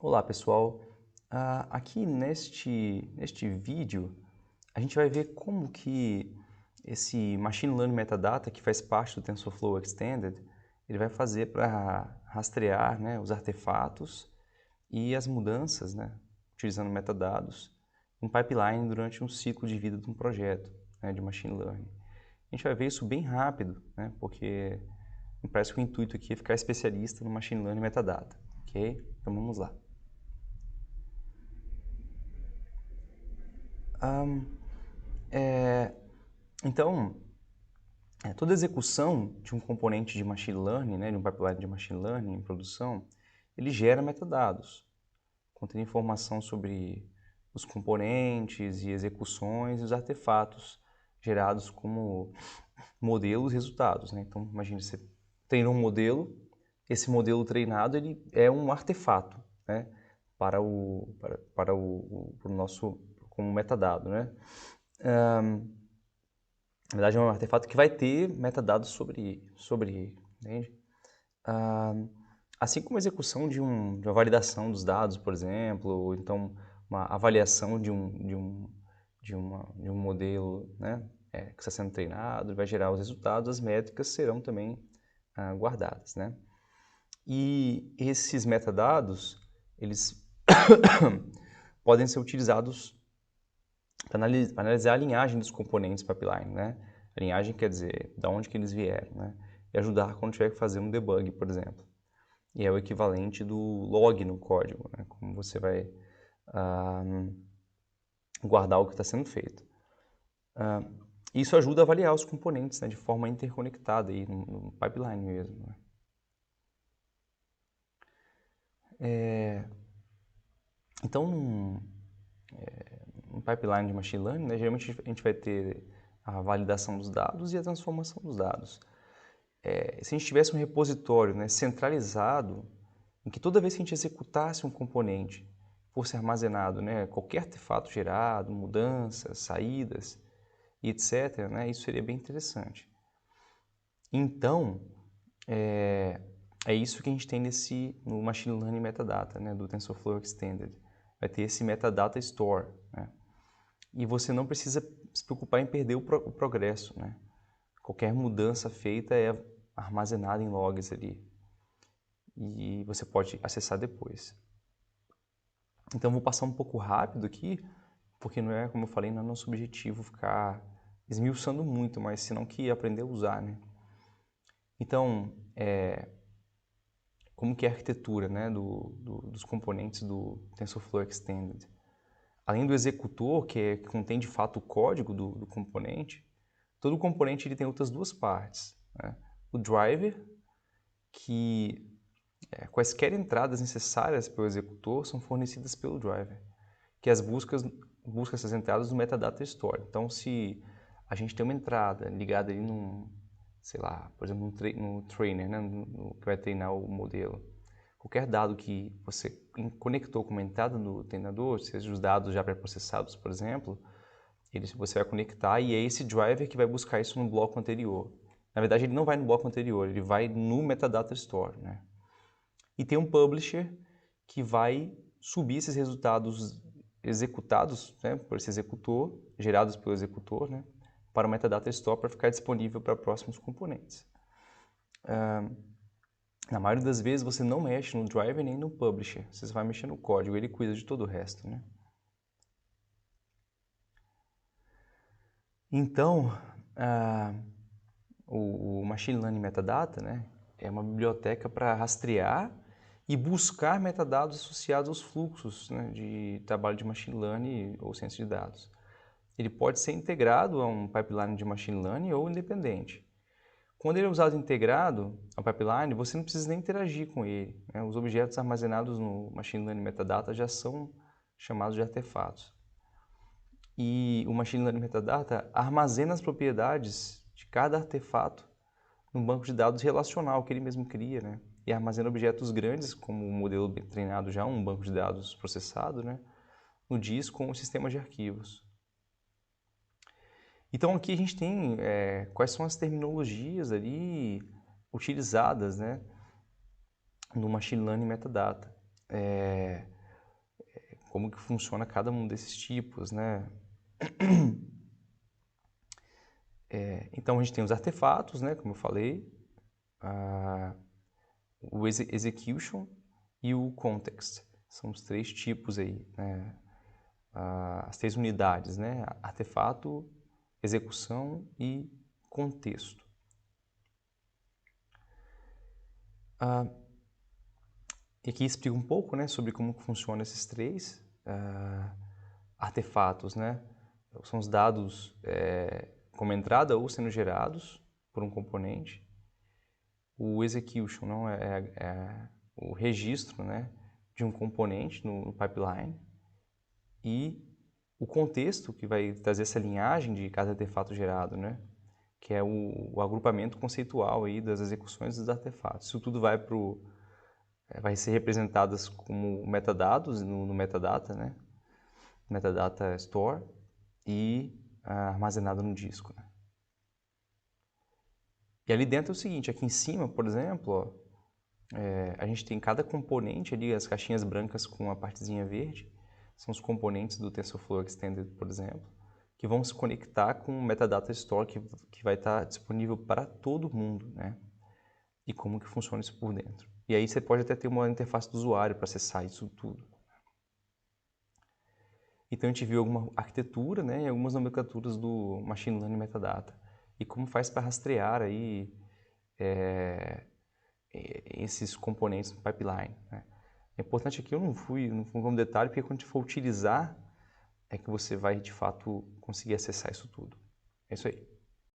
Olá pessoal, aqui neste vídeo a gente vai ver como que esse Machine Learning Metadata, que faz parte do TensorFlow Extended, ele vai fazer para rastrear, né, os artefatos e as mudanças, né, utilizando metadados, em pipeline durante um ciclo de vida de um projeto, né, de Machine Learning. A gente vai ver isso bem rápido, né, porque me parece que o intuito aqui é ficar especialista no Machine Learning Metadata, ok? Então vamos lá. Então, toda execução de um componente de machine learning, né, de um pipeline de machine learning em produção, ele gera metadados, contendo informação sobre os componentes e execuções e os artefatos gerados como modelos e resultados, né? Então, imagine, você treinou um modelo, esse modelo treinado ele é um artefato, né, para o nosso como metadado, né? Na verdade, é um artefato que vai ter metadados sobre ele, entende? Assim como a execução de uma validação dos dados, por exemplo, ou então uma avaliação de um modelo, né, que está sendo treinado, vai gerar os resultados, as métricas serão também guardadas, né? E esses metadados, eles podem ser utilizados para analisar a linhagem dos componentes pipeline, né? A linhagem quer dizer de onde que eles vieram, né? E ajudar quando tiver que fazer um debug, por exemplo. E é o equivalente do log no código, né? Como você vai guardar o que está sendo feito. Isso ajuda a avaliar os componentes, né, de forma interconectada aí no pipeline mesmo, né? Então, um pipeline de machine learning, né, geralmente a gente vai ter a validação dos dados e a transformação dos dados. Se a gente tivesse um repositório, né, centralizado, em que toda vez que a gente executasse um componente fosse armazenado, né, qualquer artefato gerado, mudanças, saídas, e etc., né, isso seria bem interessante. Então, é isso que a gente tem no Machine Learning Metadata, né, do TensorFlow Extended. Vai ter esse Metadata Store, né? E você não precisa se preocupar em perder o progresso, né? Qualquer mudança feita é armazenada em logs ali e você pode acessar depois. Então vou passar um pouco rápido aqui, porque não é, como eu falei, não é nosso objetivo ficar esmiuçando muito, mas senão que aprender a usar, né? Então, como que é a arquitetura, né, dos componentes do TensorFlow Extended? Além do executor, que contém de fato o código do componente, todo componente ele tem outras duas partes, né? O driver, que quaisquer entradas necessárias pelo executor são fornecidas pelo driver, que busca essas entradas no Metadata Store. Então, se a gente tem uma entrada ligada ali sei lá, por exemplo, no trainer, né, que vai treinar o modelo, qualquer dado que você conectou com uma entrada do treinador, seja os dados já pré-processados, por exemplo, você vai conectar e é esse driver que vai buscar isso no bloco anterior. Na verdade, ele não vai no bloco anterior, ele vai no Metadata Store, né? E tem um publisher que vai subir esses resultados executados, né, por esse executor, gerados pelo executor, né, para o Metadata Store para ficar disponível para próximos componentes. Na maioria das vezes você não mexe no driver nem no publisher, você vai mexer no código, ele cuida de todo o resto, né? Então, o Machine Learning Metadata, né, é uma biblioteca para rastrear e buscar metadados associados aos fluxos, né, de trabalho de Machine Learning ou ciência de dados. Ele pode ser integrado a um pipeline de Machine Learning ou independente. Quando ele é usado integrado ao pipeline, você não precisa nem interagir com ele, né? Os objetos armazenados no Machine Learning Metadata já são chamados de artefatos. E o Machine Learning Metadata armazena as propriedades de cada artefato num banco de dados relacional que ele mesmo cria, né? E armazena objetos grandes, como o modelo bem treinado já, um banco de dados processado, né, no disco com um sistema de arquivos. Então aqui a gente tem quais são as terminologias ali utilizadas, né, no Machine Learning Metadata. como que funciona cada um desses tipos, né? Então a gente tem os artefatos, né, como eu falei, o execution e o context. São os três tipos aí, né? As três unidades, né? Artefato, execução e contexto. E aqui explica um pouco, né, sobre como funcionam esses três artefatos, né? São os dados como entrada ou sendo gerados por um componente. O execution não é o registro, né, de um componente no pipeline. E o contexto, que vai trazer essa linhagem de cada artefato gerado, né? Que é o agrupamento conceitual aí das execuções dos artefatos. Isso tudo vai ser representadas como metadados no metadata, né? Metadata store e armazenado no disco. Né? E ali dentro é o seguinte, aqui em cima, por exemplo, ó, a gente tem cada componente ali, as caixinhas brancas com a partezinha verde, são os componentes do TensorFlow Extended, por exemplo, que vão se conectar com o Metadata Store, que vai estar disponível para todo mundo, né? E como que funciona isso por dentro. E aí você pode até ter uma interface do usuário para acessar isso tudo. Então a gente viu alguma arquitetura, né, e algumas nomenclaturas do Machine Learning Metadata. E como faz para rastrear aí esses componentes do pipeline. Né? É importante aqui, eu não fui como detalhe, porque quando a gente for utilizar, é que você vai de fato conseguir acessar isso tudo. É isso aí.